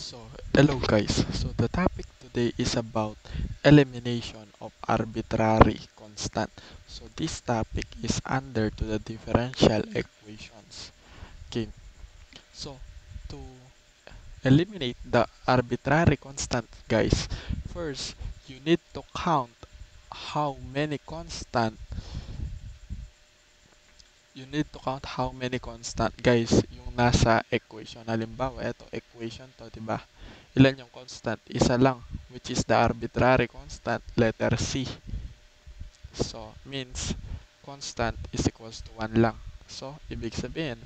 So, hello guys. So, the topic today is about elimination of arbitrary constant. So, this topic is under to the differential equations. Okay. So, to eliminate the arbitrary constant, guys, first you need to count how many constant guys yung nasa equation. Halimbawa, ito equation to, 'di ba? Ilan yung constant? Isa lang, which is the arbitrary constant, letter C. So, means constant is equals to 1 lang. So, ibig sabihin,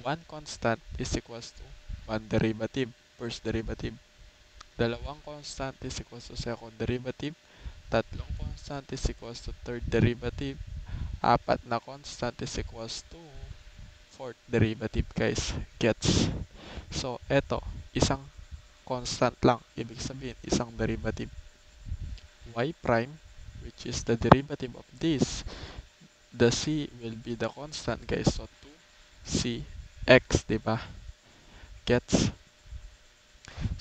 1 constant is equals to 1 derivative, first derivative. Dalawang constant is equals to second derivative. Tatlong constant is equals to third derivative. Apat na constant is equals to fourth derivative, guys. Gets? So, eto, isang constant lang. Ibig sabihin, isang derivative. Y prime, which is the derivative of this. The C will be the constant, guys. So, 2C x, diba? Gets?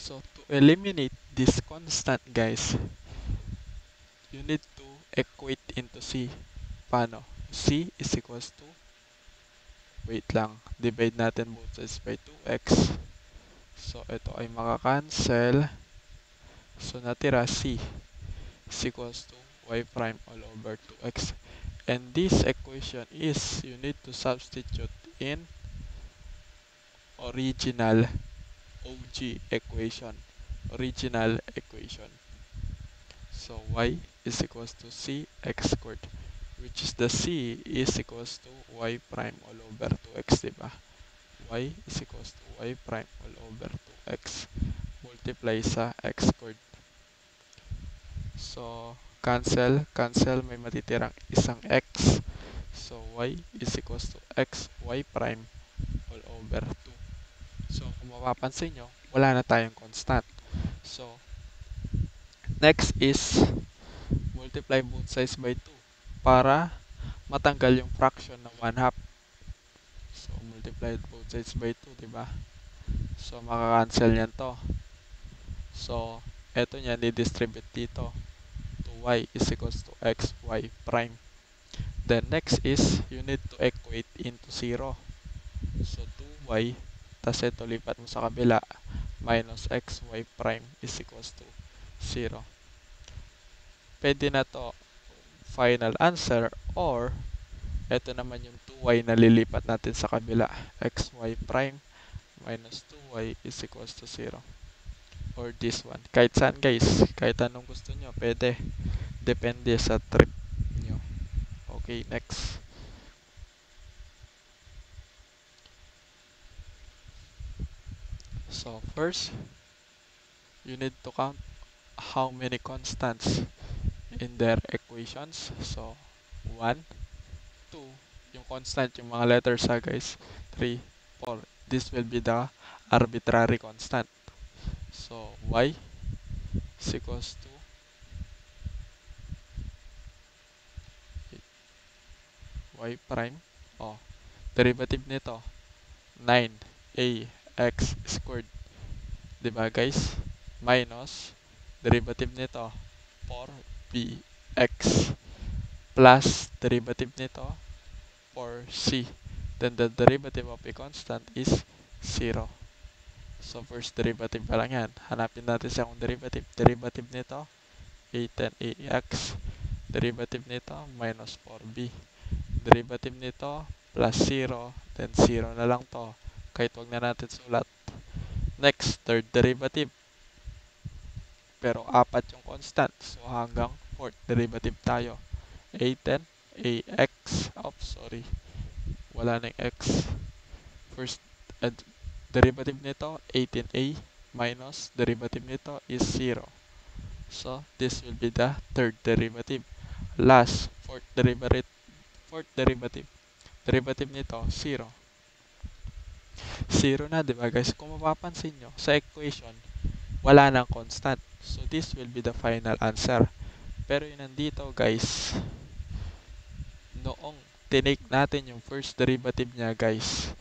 So, to eliminate this constant, guys, you need to equate into C. Paano? C is equals to, wait lang, divide natin both sides by 2x. So, ito ay makakancel. So, natira C is equals to y prime all over 2x. And this equation is, you need to substitute in original OG equation. Original equation. So, y is equals to c x squared, which is the c is equals to y prime all over 2x, diba? Y is equals to y prime all over 2x multiply sa x squared. So, cancel, may matitirang isang x. So, y is equals to x, y prime all over 2. So, kung mapapansin nyo, wala na tayong constant. So, next is multiply both sides by 2 para matanggal yung fraction na 1/2. So, multiply both sides by 2, diba? So, makakancel yan to. So, eto niya, di-distribute dito. 2y is equals to xy prime. Then, next is, you need to equate into 0. So, 2y, tas ito lipat mo sa kabila, minus xy prime is equals to 0. Pwede na to final answer, or ito naman yung 2y na lilipat natin sa kabila, xy prime minus 2y is equals to 0. Or this one. Kahit saan, guys. Kahit anong gusto nyo, pwede. Depende sa trip nyo. Okay, next. So, first, you need to count how many constants in their equations. So, 1, 2, yung constant, yung mga letters ha, guys. 3, 4. This will be the arbitrary constant. So, y is equals to y prime. Oh, derivative nito, 9ax squared. Diba, guys? Minus, derivative nito, 4bx. Plus, derivative nito, 4c. Then, the derivative of a constant is 0. So, first derivative pa lang yan. Hanapin natin sa kung derivative. Derivative nito, a10ax. Derivative nito, minus 4b. Derivative nito, plus 0. Then, 0 na lang to. Kahit wag na natin sulat. Next, third derivative. Pero, 4 yung constant. So, hanggang fourth derivative tayo. a10, ax. Sorry. Wala na yung x. First derivative nito, 18a minus derivative nito is 0. So, this will be the third derivative. Last, fourth derivative. Derivative nito, 0. 0 na, diba, guys? Kung mapapansin nyo, sa equation, wala nang constant. So, this will be the final answer. Pero yun nandito, guys, noong tinake natin yung first derivative niya, guys,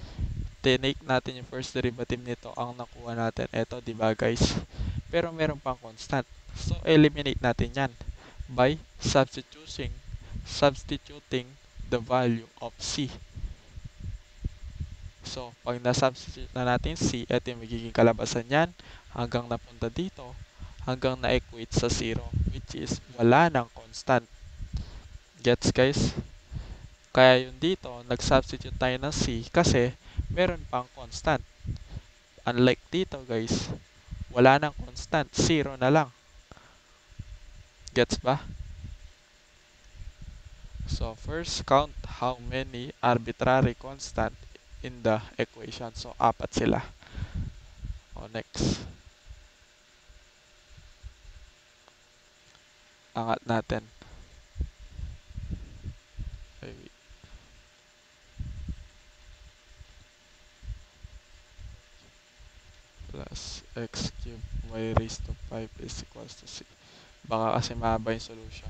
tinake natin yung first derivative nito, ang nakuha natin, eto, di ba guys? Pero meron pang constant. So, eliminate natin yan by substituting the value of c. So, pag na-substitute na natin c, ito yung magiging kalabasan yan hanggang napunta dito, hanggang na-equate sa 0, which is wala ng constant. Gets guys? Kaya yun dito, nag-substitute tayo ng c kasi meron pang constant. Unlike dito guys, wala nang constant, 0 na lang. Gets ba? So, first count how many arbitrary constant in the equation. So, 4 sila. O, next. Angat natin. Okay, wait. Plus x cubed y raised to 5 is equals to c. Baka kasi mahaba yung solution.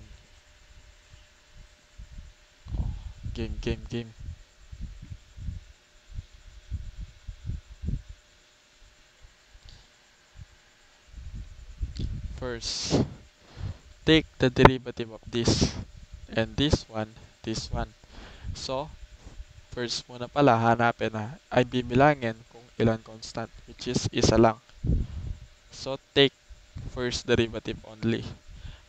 Oh, game. First, take the derivative of this and this one. So, first muna pala, hanapin na, ay bibilangin kung ilan constant, which is isa lang. So, take first derivative only.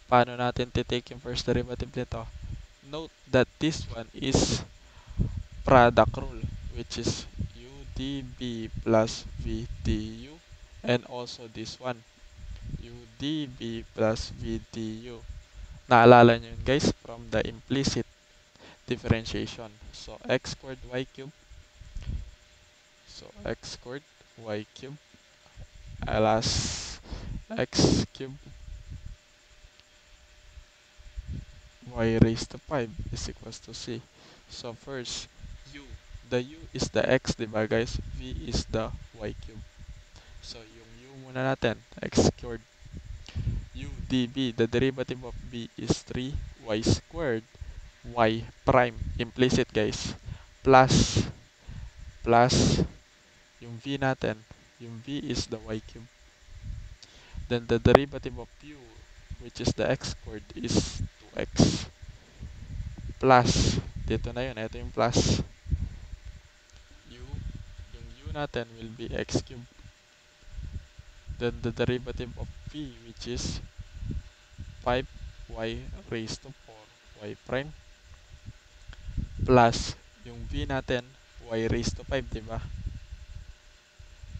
Paano natin titake yung first derivative nito? Note that this one is product rule, which is u db plus v du, and also this one, u db plus v du. Naalala nyo yun guys from the implicit differentiation. So, x squared y cubed. So, x squared y cubed plus x cubed y raised to 5 is equals to c. So, first, u. The u is the x, diba guys? V is the y cubed. So, yung u muna natin, x squared. U db, the derivative of b is 3y squared y prime, implicit guys, plus yung v natin, yung v is the y cube. Then the derivative of u, which is the x squared, is 2x plus, dito na yun, ito yung plus u, yung u natin will be x cube. Then the derivative of v, which is 5y raised to 4y prime, plus yung v natin, y raised to 5, diba?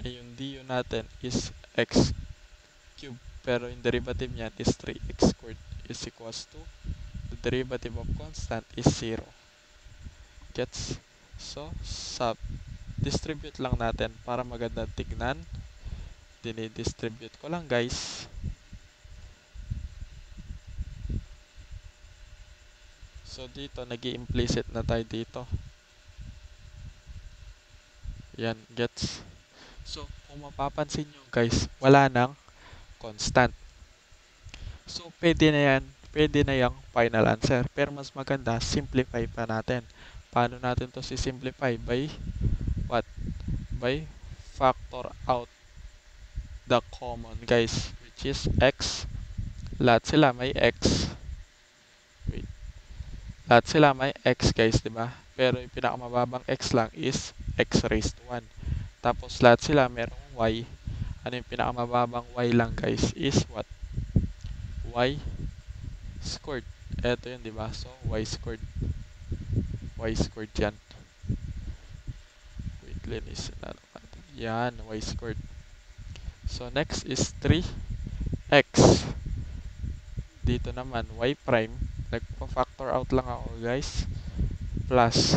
Yung du natin is x cube, pero yung derivative niyan is 3x squared is equals to the derivative of constant is 0. Gets? So, distribute lang natin para maganda tignan. Dinidistribute ko lang guys. So, dito, nag-i-implicit na tayo dito. Yan, gets? So, kung mapapansin nyo guys, wala nang constant. So, pwede na yung final answer. Pero mas maganda, simplify pa natin. Paano natin to si-simplify? By what? By factor out the common guys, which is x. Lahat sila may x. Wait. Lahat sila may x guys, diba? Pero yung pinakamababang x lang is x raised to 1. Tapos lahat sila merong y. Ano yung pinakamababang y lang guys is what? Y squared. Eto yun, diba? So, y squared. Y squared yan. Wait, linis na natin. Yan, y squared. So, next is 3x. Dito naman, y prime. Nagpa-factor out lang ako guys. Plus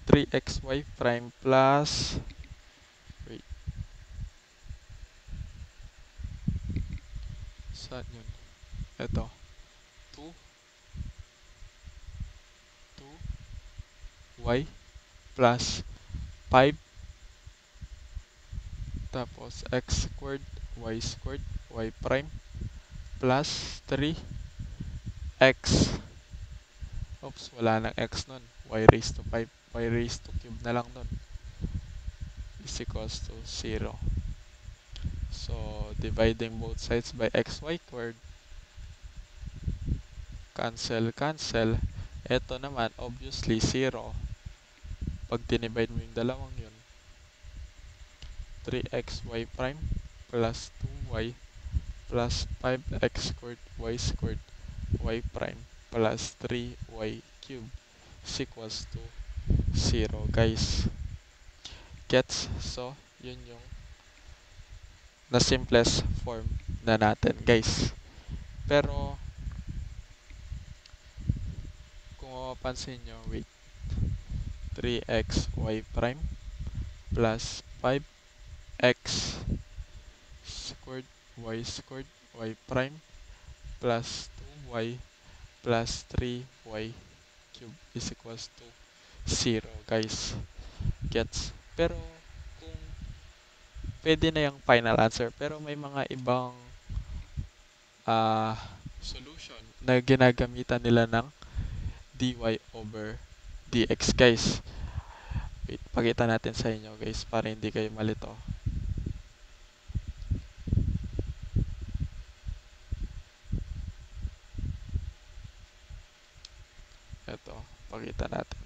3xy prime plus, wait, saan yun? Ito, 2y plus 5 tapos x squared y prime plus 3x, oops, wala nang x nun, y raised to 5, y raised to cube. cube na lang nun is equals to 0. So, dividing both sides by xy squared, cancel, cancel. Ito naman, obviously, 0. Pag dinivide mo yung dalawang yun, 3xy prime plus 2y plus 5x squared y prime plus 3y cube is equals to 0, guys. Gets? So, yun yung na simplest form na natin, guys. Pero, kung mapapansin nyo, wait, 3xy prime plus 5x squared y prime plus 2y plus 3y cube is equals to 0, guys. Gets? Pero, kung pwede na yung final answer, pero may mga ibang solution na ginagamitan nila ng dy over dx, guys. Wait, pakita natin sa inyo, guys, para hindi kayo malito. Ito, pakita natin.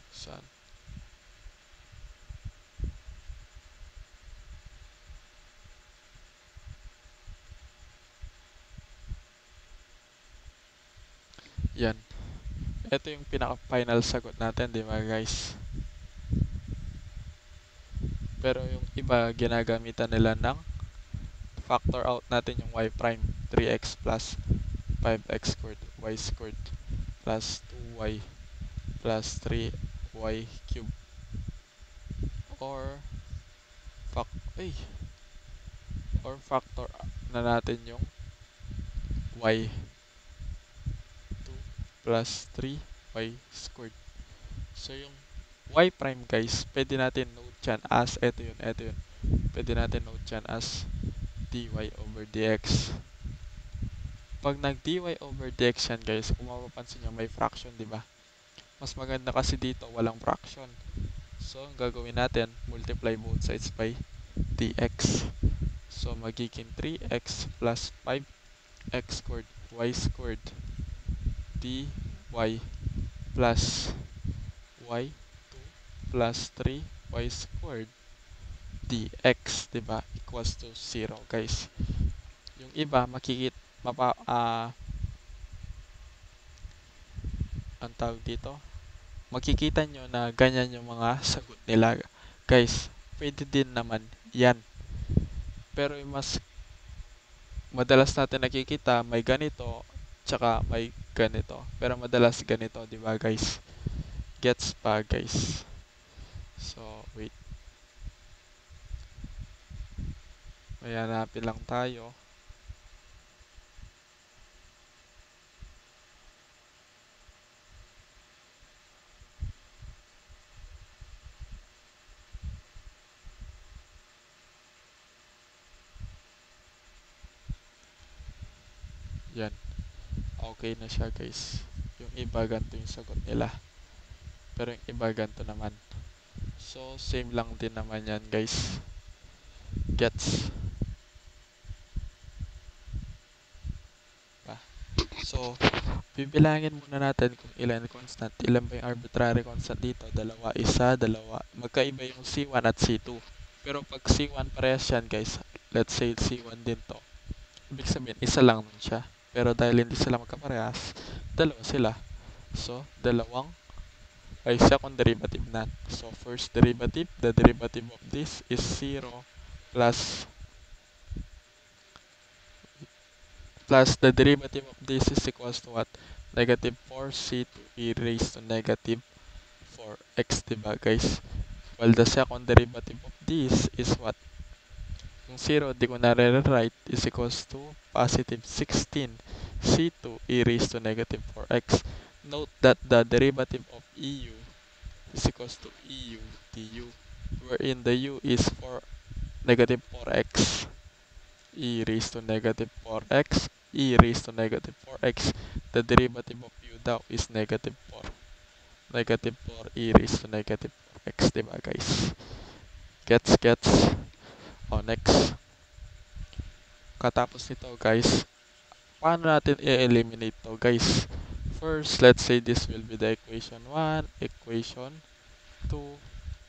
Saan? Yan. Ito yung pinaka-final sagot natin, di ba, guys? Pero yung iba, ginagamitan nila ng factor out natin yung y prime. 3x plus 5x squared y squared plus 2y plus 3y cube. Or factor na natin yung y 2 plus 3y squared. So yung y prime, guys, pwede natin note dyan as, ito yun. Pwede natin note dyan as dy over dx. Pag nag dy over dx yan, guys, kung mapapansin nyo, may fraction, di ba? Mas maganda kasi dito, walang fraction. So, ang gagawin natin, multiply both sides by dx. So, magiging 3x plus 5x squared y squared dy plus y 2 plus 3y squared dx, diba? Equals to 0, guys. Yung iba, ang tawag dito, makikita nyo na ganyan yung mga sagot nila, guys. Pwede din naman yan. Pero yung mas madalas natin nakikita, may ganito, tsaka may ganito. Pero madalas ganito, di ba, guys? Gets pa, guys? So, wait. May hanapin lang tayo. Yan. Okay na siya, guys. Yung iba ganito yung sagot nila. Pero yung iba ganito naman. So, same lang din naman yan, guys. Gets? So, bibilangin muna natin kung ilan constant. Ilan ba yung arbitrary constant dito? Dalawa, isa, dalawa. Magkaiba yung C1 at C2. Pero pag C1 parehas yan, guys, let's say C1 din to. Ibig sabihin, isa lang nun siya. Pero dahil hindi sila magkaparehas, dalawa sila. So, second derivative na. So, first derivative, the derivative of this is 0 plus the derivative of this is equals to what? Negative 4c to e raised to negative 4x, diba, guys? While the second derivative of this is what? Yung 0, di ko na-rewrite, is equals to positive 16c to e raised to negative 4x. Note that the derivative of eu is equals to eu du, wherein the u is for negative 4x. E raised to negative 4x, e raised to negative 4x. the derivative of u daw is negative 4. Negative 4 e raised to negative 4x, diba guys? Gets? O, next. Katapos nito guys, paano natin i-eliminate to guys? First, let's say this will be the equation 1, equation 2,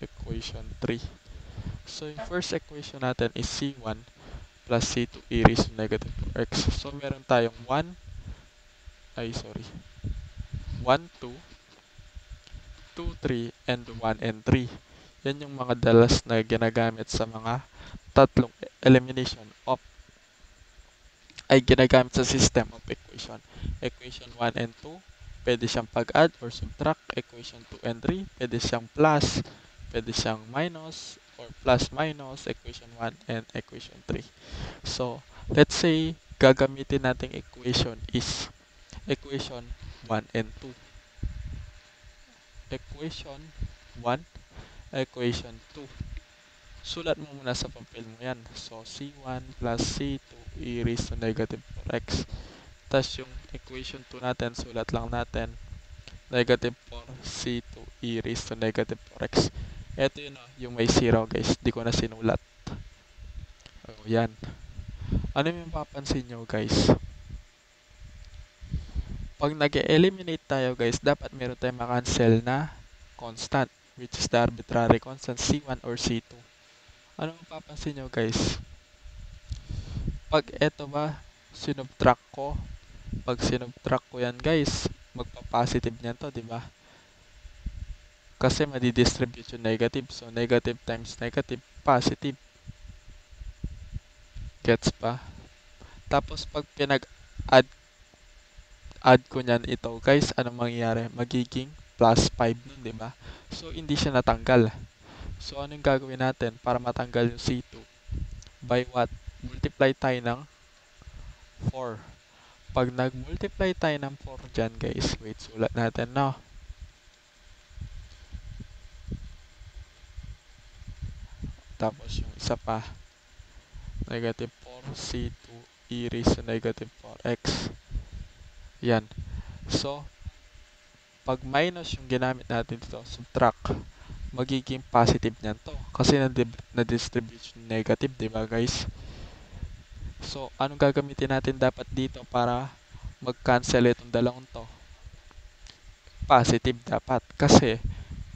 equation 3. So, yung first equation natin is c1 plus c2 e raised to negative 4x. So, meron tayong 1, 2, 2, 3, and 1 and 3. Yan yung mga dalas na ginagamit sa mga tatlong elimination of ay ginagamit sa system of equation. Equation 1 and 2, pwede siyang pag-add or subtract. Equation 2 and 3, pwede siyang plus, pwede siyang minus, or plus minus, equation 1 and equation 3. So, let's say, gagamitin nating equation is equation 1 and 2. Equation 1, equation 2. Sulat mo muna sa papel mo yan. So, c1 plus c2 e raised to negative 4x. Tapos yung equation 2 natin, sulat lang natin. Negative 4 c2 e raised to negative 4x. Ito yun yung may 0 guys. Di ko na sinulat. O, yan. Ano yung mapapansin nyo guys? Pag nag-eliminate tayo guys, dapat meron tayong makancel na constant, which is the arbitrary constant c1 or c2. Ano mapapansin nyo guys? Pag eto ba, sinubtract ko. Pag sinubtract ko yan guys, magpa-positive niyan to, di ba? Kasi madi-distribute yung negative. So, negative times negative, positive. Gets pa? Tapos, pag pinag-add ko niyan ito guys, anong mangyayari? Magiging plus 5 nun, di ba? So, hindi siya natanggal. So, anong gagawin natin para matanggal yung C2? By what? Multiply tayo ng 4. Pag nag-multiply tayo ng 4 dyan guys, wait, sulat natin no. Tapos yung isa pa, negative 4 C2 e raised to negative 4x. Yan. So, pag minus yung ginamit natin dito, subtract, magiging positive niyan to. Kasi na-distribute yung negative, di ba guys? So, anong gagamitin natin dapat dito para mag-cancel itong dalawang to? Positive dapat. Kasi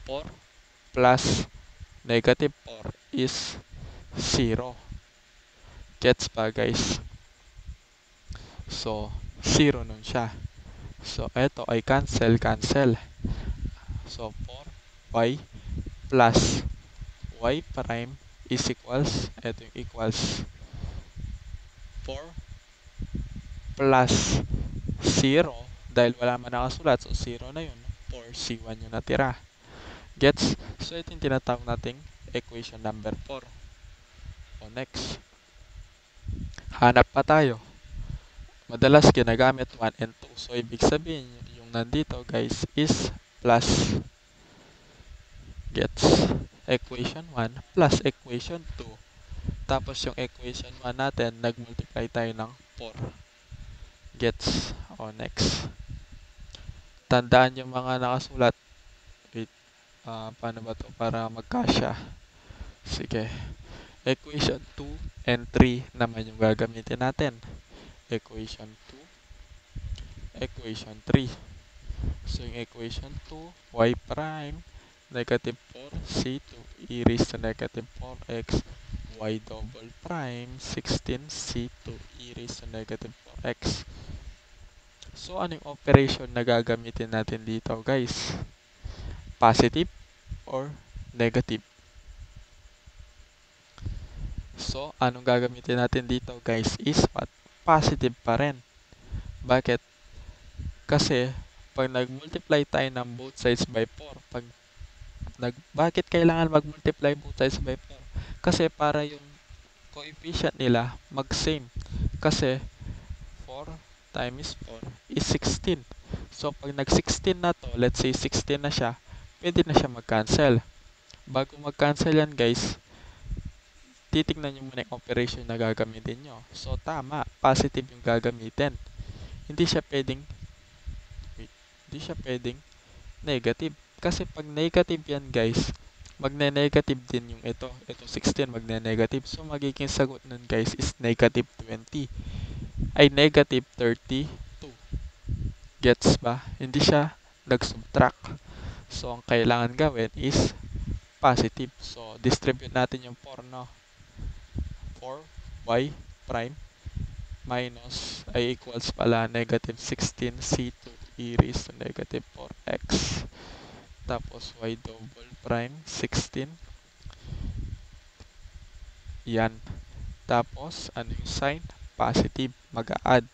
4 plus negative 4 is 0. Gets pa guys? So, 0 nun siya. So, eto ay cancel. So, 4y plus y prime is equals, eto yung equals 4 plus 0, dahil wala man nakasulat, so 0 na yun. 4c1 yung natira. Gets? So, ito yung tinatawag nating equation number 4. O, next. Hanap pa tayo. Madalas ginagamit 1 and 2. So, ibig sabihin, yung nandito, guys, is plus. Gets? Equation 1 plus equation 2. Tapos, yung equation 1 natin, nag-multiply tayo ng 4. Gets? O, next. Tandaan yung mga nakasulat. Wait, paano ba to para magkasya? Sige. Equation 2 and 3 naman yung gagamitin natin. Equation 2, equation 3. So, yung equation 2, y prime, negative 4, c2, e raised to negative 4x, y double prime, 16, c2, e raised to negative 4x. So, ano yung operation na gagamitin natin dito, guys? Positive or negative? So, anong gagamitin natin dito, guys, is what? Positive pa rin. Bakit? Kasi, pag nag-multiply tayo ng both sides by 4, bakit kailangan mag-multiply both sides by 4? Kasi para yung coefficient nila mag-same. Kasi, 4 times 4 is 16. So, pag nag-16 na to, let's say 16 na siya, pwede na siya mag-cancel. Bago mag-cancel yan, guys, titignan nyo muna yung operation na gagamitin nyo. So, tama. Positive yung gagamitin. Hindi siya pwedeng di siya pwedeng negative. Kasi pag negative yan guys, magne-negative din yung ito. Ito 16 magne-negative. So magiging sagot nun guys is negative 20. Ay negative 32. Gets ba? Hindi siya nag-subtract. So ang kailangan gawin is positive. So distribute natin yung 4, no? 4y prime minus ay equals pala negative 16 c2 e raised to negative 4x. Tapos y double prime 16. Yan. Tapos ano yung sign? Positive. Mag-a-add.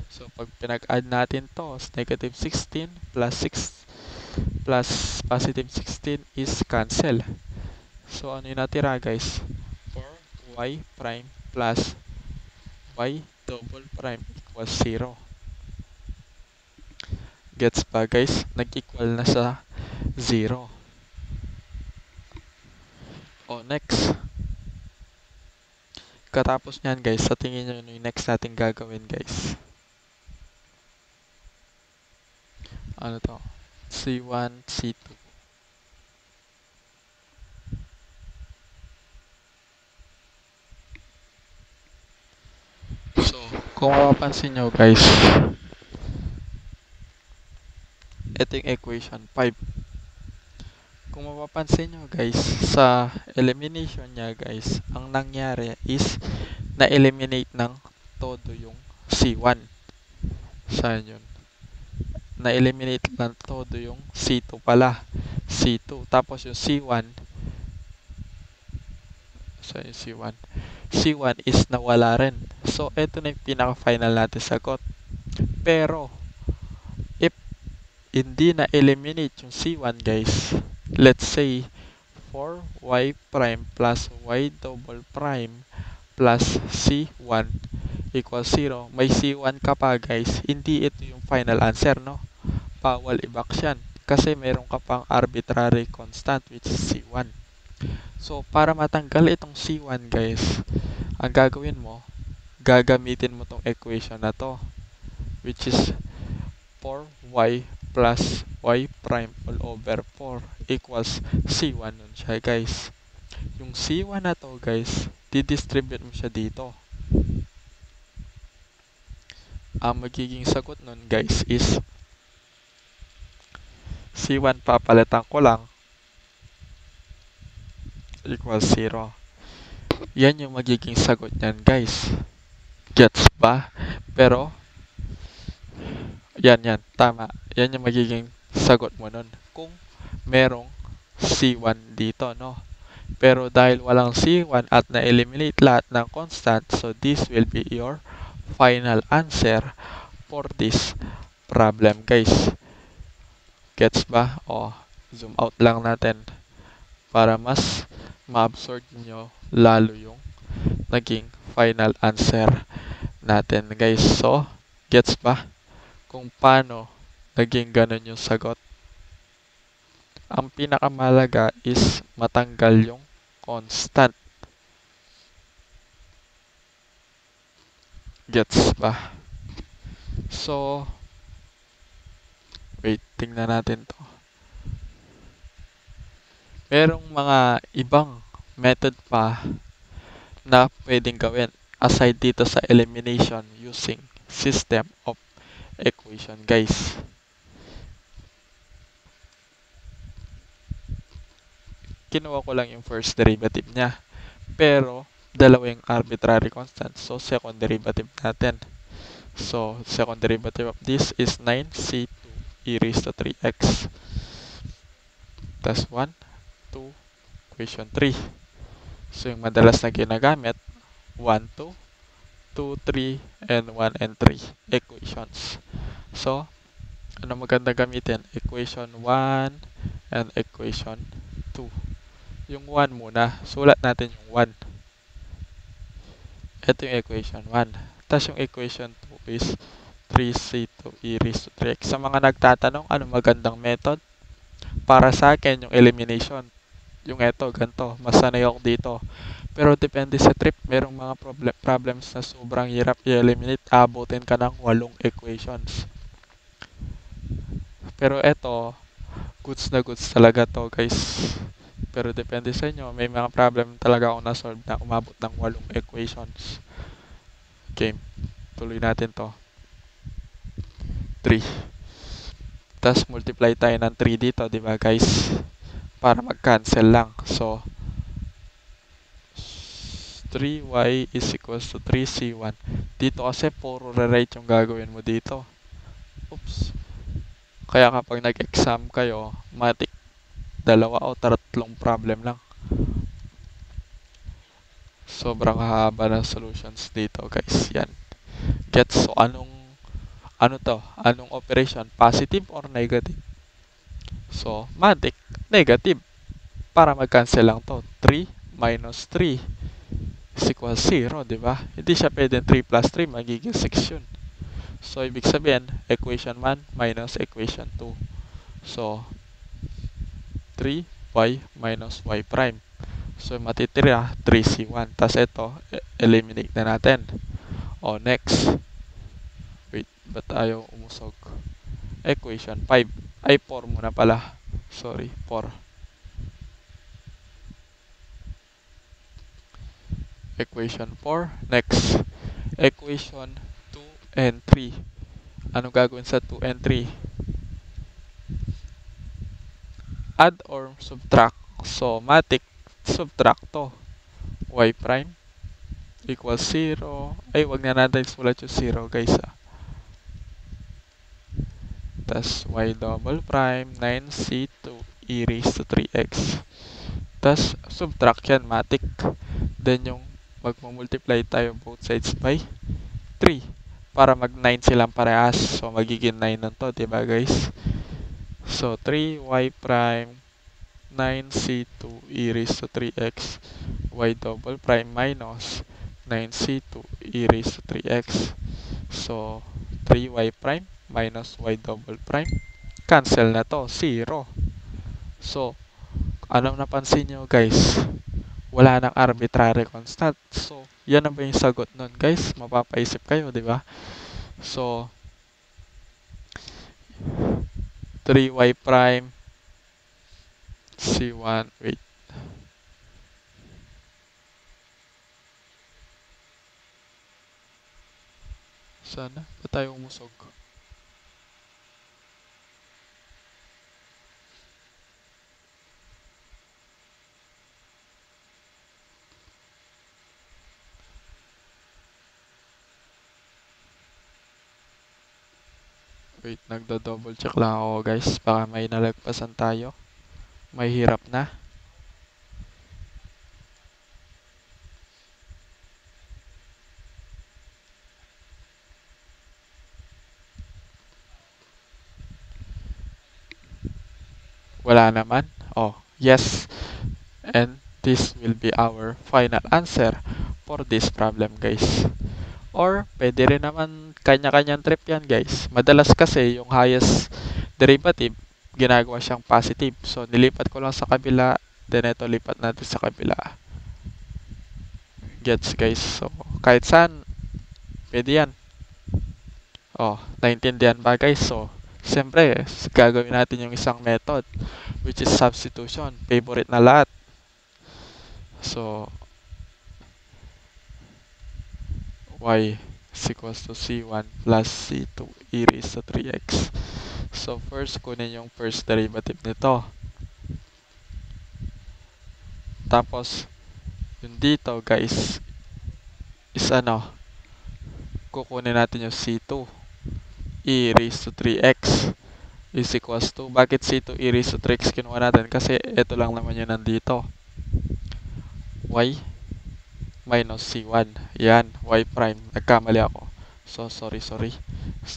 So pag pinag-add natin to, negative 16 plus 6 plus positive 16 is cancel. So ano yung natira guys? 4y prime plus y double prime equals 0. Gets ba guys? Nag-equal na sa 0. O next. Katapos nyan guys, sa tingin nyo yung next natin gagawin guys. Ano to? C1, C2. So, kung mapapansin nyo guys, ito yung equation 5. Kung mapapansin nyo guys, sa elimination niya guys, ang nangyari is na-eliminate ng todo yung C1. Saan yun? Na-eliminate ng todo yung C2 pala. C2. Tapos yung C1, saan yung C1? C1 is nawala rin. So, ito na yung pinaka-final natin sagot. Pero, if hindi na-eliminate yung C1 guys, let's say 4y prime plus y double prime plus c1 equals 0. May c1 ka pa guys, hindi ito yung final answer, no? Bawal i-box yan kasi meron ka pang arbitrary constant which is c1. So para matanggal itong c1 guys, ang gagawin mo, gagamitin mo tong equation na to which is 4y plus y prime all over 4 equals c1 nun siya guys. Yung c1 na to guys, didistribute mo siya dito. Ang magiging sagot nun guys is c1 papalitan ko lang equals 0. Yan yung magiging sagot nyan guys. Gets ba? Pero yan, tama. Yan yung magiging sagot mo nun. Kung merong C1 dito, no? Pero dahil walang C1 at na-eliminate lahat ng constant, so this will be your final answer for this problem, guys. Gets ba? O, zoom out lang natin para mas ma-absorb nyo lalo yung naging final answer natin, guys. So, gets ba? Kung paano naging ganun yung sagot. Ang pinakamalaga is matanggal yung constant. Gets ba? So, wait, tingnan natin to. Merong mga ibang method pa na pwedeng gawin aside dito sa elimination using system of equation, guys. Kinuha ko lang yung first derivative niya. Pero, dalawa yung arbitrary constant. So, second derivative natin. So, second derivative of this is 9c2 e raised to 3x. Plus 1, 2, equation 3. So, yung madalas na ginagamit, 1, 2, 2, 3, and 1 and 3 equations. So, ano maganda gamitin? Equation 1 and equation 2. Yung 1 muna. Sulat natin yung 1. Ito yung equation 1. Tapos yung equation 2 is 3c2 e raised to 3x. Sa mga nagtatanong, ano magandang method? Para sa akin, yung elimination. Yung ito, ganito. Mas sanay ako dito. Pero depende sa trip. Merong mga problems na sobrang hirap i-eliminate. Abutin ka ng 8 equations. Pero eto, goods na goods talaga to guys. Pero depende sa inyo. May mga problem talaga ako na-solve na umabot ng 8 equations. Game. Tuloy natin to. 3. Tapos multiply tayo ng 3 dito, di ba guys? Para mag-cancel lang. So, 3y is equals to 3c1. Dito kasi puro rewrite yung gagawin mo dito. Oops. Kaya kapag nag-exam kayo, matik 2 o 3 problem lang. Sobrang haba ng solutions dito guys. Yan. Gets? So, ano to? Anong operation? Positive or negative? So, matik, negative. Para mag-cancel lang to. 3 minus 3 is equal 0, di ba? Hindi siya pwedeng 3 plus 3, magiging 6 yun. So, ibig sabihin, equation 1 minus equation 2. So, 3y minus y prime. So, matitira 3c1. Tapos ito, eliminate na natin. O, next. Wait, ba't ayaw umusog? Equation 5. Ay, 4 muna pala. Sorry, 4. Equation 4. Next. Equation 2 and 3. Ano gagawin sa 2 and 3? Add or subtract. So, matik, subtract to. Y prime equals 0. Ay, wag na natin sulat yung 0 guys. Tas y double prime 9c2 e raised to 3x. Tas subtract yan, matik. Then yung magmumultiply tayo both sides by 3 para mag 9 silang parehas. So magiging 9 nun to, diba guys? So 3y prime 9c2 e raised to 3x y double prime minus 9c2 e raised to 3x. So 3y prime minus y double prime, cancel na to, 0. So, anong napansin nyo guys? Wala nang arbitrary constant. So, yan na ba yung sagot nun guys? Mapapaisip kayo, di ba? So, 3y prime c1, wait. Sana, ba tayo umusog? Wait, nagdo-double check lang ako guys. Baka may nalagpasan tayo. May hirap na. Wala naman. Oh, yes. And this will be our final answer for this problem guys. Or, pwede rin naman kanya-kanyang trip yan guys. Madalas kasi yung highest derivative, ginagawa siyang positive. So, nilipat ko lang sa kabila. Then, ito lipat natin sa kabila. Gets guys. So, kahit saan, pwede yan. Oh, naintindihan ba guys? So, siyempre, gagawin natin yung isang method, which is substitution. Favorite na lahat. So, y is equals to c1 plus c2 e raised to 3x. So, first, kunin yung first derivative nito. Tapos, yung dito, guys, is ano, kukunin natin yung c2 e raised to 3x is equals to, bakit c2 e raised to 3x kinuha natin? Kasi ito lang naman yun nandito. Y minus c1. Yan, y prime. Nagkamali ako. So, sorry.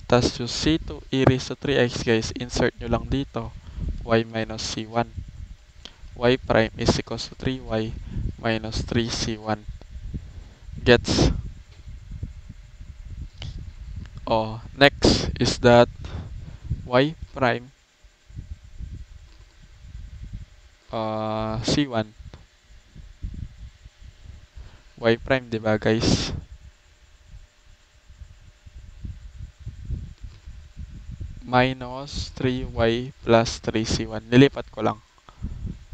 Tapos yung c2 e raised to 3x, guys, insert nyo lang dito. Y minus c1. Y prime is equals to 3y minus 3c1. Gets? Oh, next is that y prime c1. Y prime, diba guys? minus 3y plus 3c1. Nilipat ko lang.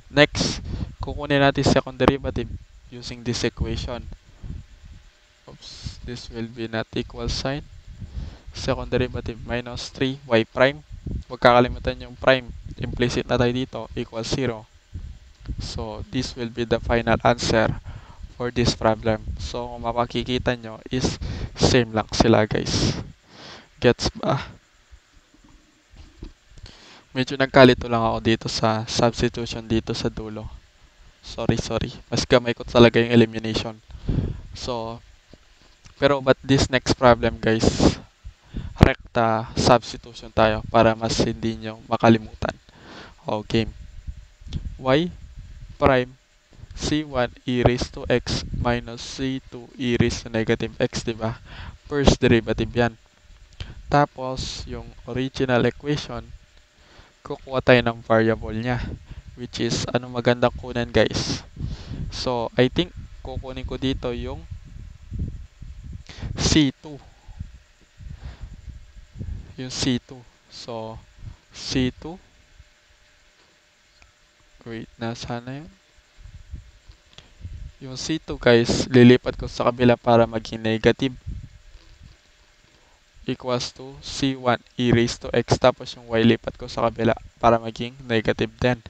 Next, kukunin natin second derivative using this equation. Oops, this will be not equal sign. Second derivative minus 3y prime. Huwag kakalimutan yung prime. Implicit na tayo dito, equals 0. So, this will be the final answer for this problem. So, kung mapakikita nyo is same lang sila guys. Gets ba? Medyo nagkalito lang ako dito sa substitution dito sa dulo. Sorry. Mas gamay ko talaga yung elimination. So, but this next problem guys, rekta substitution tayo para mas hindi nyo makalimutan. O, game. Y prime c1 e raised to x minus c2 e raised to negative x, diba? First derivative yan. Tapos, yung original equation, kukuha tayo ng variable niya, which is, ano magandang kunan guys? So, I think, kukunin ko dito yung c2. Yung c2. So, c2. Wait, nasana yun? Yung c2 guys, lilipat ko sa kabila para maging negative. Equals to c1 e raised to x. Tapos yung y lipat ko sa kabila para maging negative 10.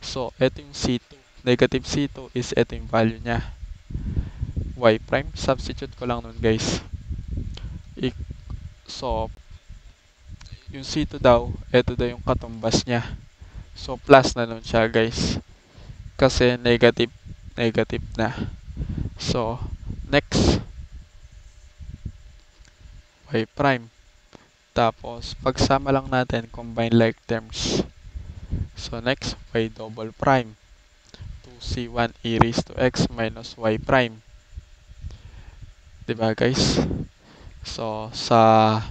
So, ito yung c2. Negative c2 is ito yung value niya. Y prime. Substitute ko lang nun guys. So, yung c2 daw, ito daw yung katumbas niya. So, plus na nun siya guys. Kasi negative na. So, next. Y prime. Tapos, pagsama lang natin, combine like terms. So, next, y double prime. 2c1 e raised to x minus y prime. Diba guys? So, sa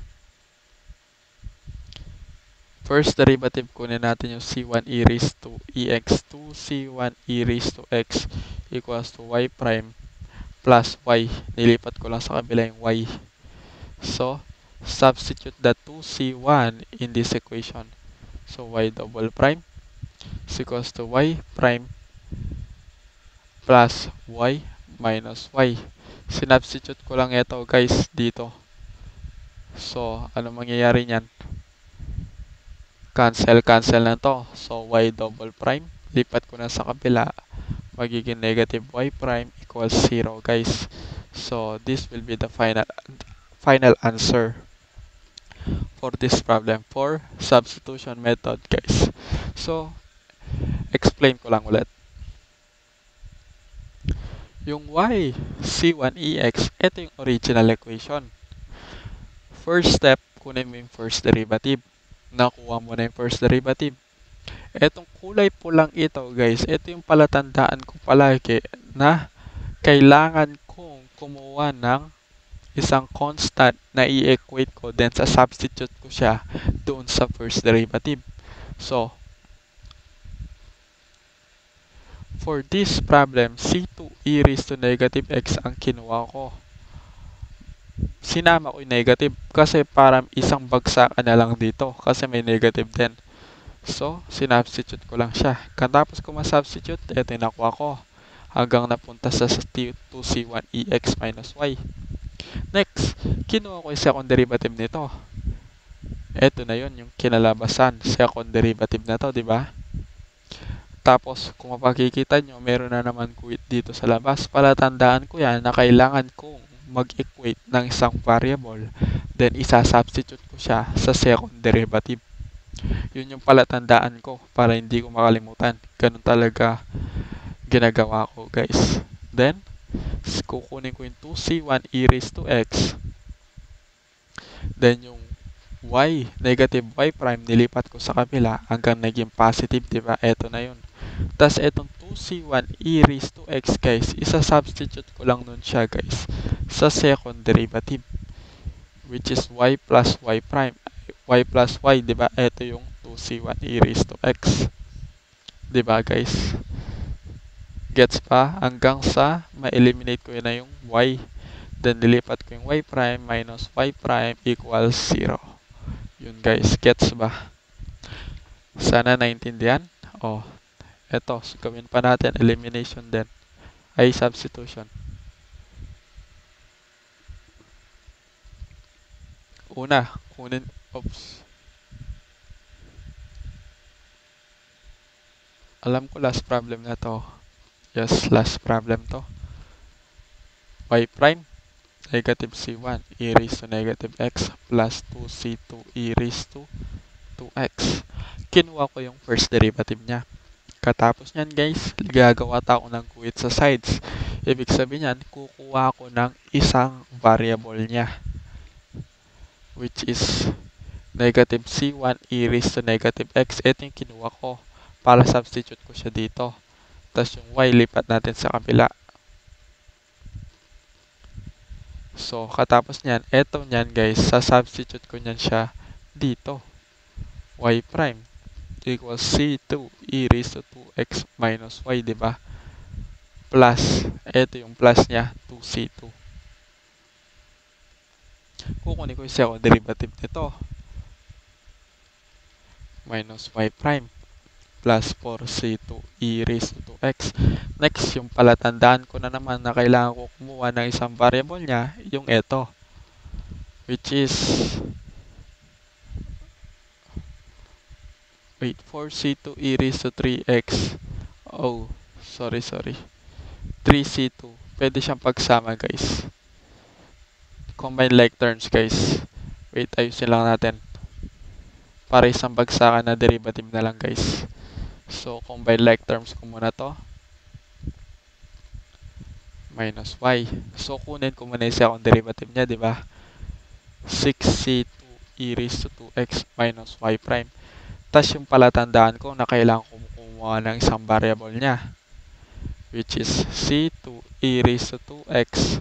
first derivative, kunin natin yung c1 e raised to ex. 2c1 e raised to x equals to y prime plus y. Nilipat ko lang sa kabila yung y. So, substitute the 2c1 in this equation. So, y double prime is equals to y prime plus y minus y. Sinubstitute ko lang ito guys dito. So, ano mangyayari niyan? Cancel na to. So, y double prime. Lipat ko na sa kabila. Magiging negative y prime equals 0 guys. So, this will be the final answer for this problem for substitution method guys. So, explain ko lang ulit. Yung y c1ex, ito yung original equation. First step, kunin mo yung first derivative. Nakuha mo na yung first derivative. Etong kulay pulang ito guys, ito yung palatandaan ko palagi na kailangan kong kumuha ng isang constant na i-equate ko, then sa substitute ko siya doon sa first derivative. So, for this problem, c2 e raised to negative x ang kinuha ko. Sinama ko yung negative kasi parang isang bagsakan na lang dito kasi may negative din. So, sinubstitute ko lang siya. Katapos ko ma-substitute, ito yung nakuha ko hanggang napunta sa 2c1ex minus y. Next, kinuha ko yung second derivative nito. Ito na yun, yung kinalabasan. Second derivative na to, di ba? Tapos, kung mapakikita nyo, meron na naman quit dito sa labas. Palatandaan ko yan na kailangan kong mag-equate ng isang variable. Then, isa-substitute ko siya sa second derivative. Yun yung palatandaan ko para hindi ko makalimutan. Ganun talaga ginagawa ko, guys. Then, kukunin ko yung 2c1 e raised to x. Then, yung y, negative y prime, nilipat ko sa kabila hanggang naging positive, diba? Ito na yun. Tapos, itong 2c1 e raised to x, guys, isa-substitute ko lang nun siya, guys, sa second derivative, which is y plus y prime. Y plus y, diba? Ito yung 2c1 e raised to x. Diba, guys? Gets pa? Hanggang sa ma-eliminate ko yun na yung y. Then, nilipat ko yung y prime minus y prime equals 0. Yun guys, gets ba? Sana naintindihan. Oh, eto, gawin pa natin elimination din. Ay, substitution. Una, kunin, oops. Alam ko last problem na to. Yes, last problem to. Y prime, negative c1 e raised to negative x plus 2c2 e raised to 2x. Kinuha ko yung first derivative niya. Katapos niyan guys, gagawa tayo ng guhit sa sides. Ibig sabihin niyan, kukuha ko ng isang variable niya, which is negative c1 e raised to negative x. Ito yung kinuha ko para substitute ko siya dito. Tapos yung y, lipat natin sa kabila. So, katapos niyan, eto niyan guys, sa-substitute ko niyan siya dito. Y prime equals c2 e raised to 2x minus y, diba? Plus, eto yung plus niya, 2c2. Kukunin ko yung second derivative nito. Minus y prime plus 4c2 e raised to 2x. Next, yung palatandaan ko na naman na kailangan ko kumuha ng isang variable niya, yung eto, which is 4c2 e raised to 3x. Oh, sorry. 3c2. Pwede siyang pagsama guys. Combine like terms guys. Wait, ayusin lang natin. Para isang bagsakan na derivative na lang guys. So, combine like terms ko muna to. Minus y. So, kunin ko muna yung second derivative niya, di ba? 6c2 e raised to 2x minus y prime. Tapos yung palatandaan ko na kailangan ko kumuha ng isang variable niya, which is c2 e raised to 2x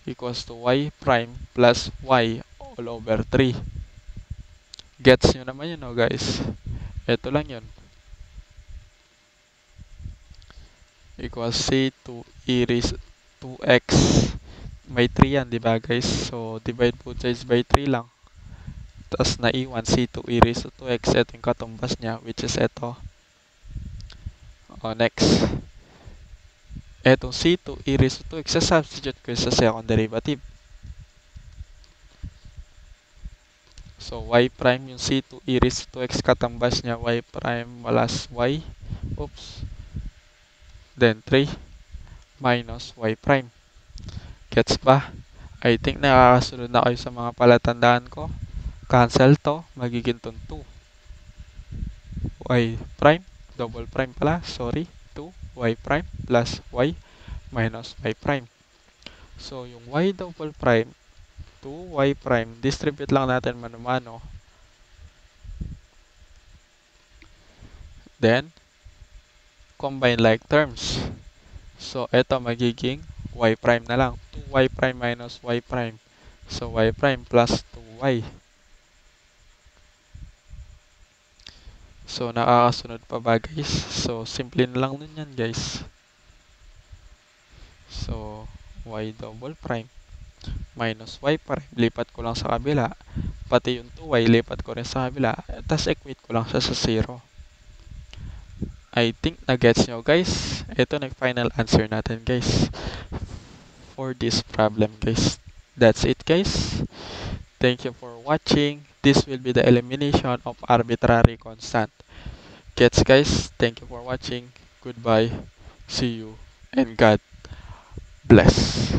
equals to y prime plus y all over 3. Gets nyo naman yun, no, guys? Ito lang yun. Equals c2 e raised to 2x. May 3 yan, di ba guys? So, divide both sides by 3 lang. Tapos naiwan c2 e raised to 2x. Ito yung katumbas niya, which is ito. Next. Etong c2 e raised to 2x, substitute ko sa second derivative. So, y prime yung c2 e raised to 2x, katambas niya y prime plus y. Oops. Then 3 minus y prime. Gets ba? I think nakakasunod na kayo sa mga palatandaan ko. Cancel to. Magiging 2. Y prime. Double prime pala. Sorry. 2 y prime plus y minus y prime. So, yung y double prime, 2y prime, distribute lang natin mano-mano. Then, combine like terms. So, ito magiging y prime na lang. 2y prime minus y prime. So, y prime plus 2y. So, nakakasunod pa ba guys? So, simple na lang nun yan guys. So, y double prime minus y prime. Lipat ko lang sa kabila. Pati yung 2y, lipat ko rin sa kabila. Tapos, equate ko lang siya sa 0. I think na-gets nyo guys. Ito na yung final answer natin guys for this problem guys. That's it guys. Thank you for watching. This will be the elimination of arbitrary constant. Gets guys. Thank you for watching. Goodbye. See you and God bless.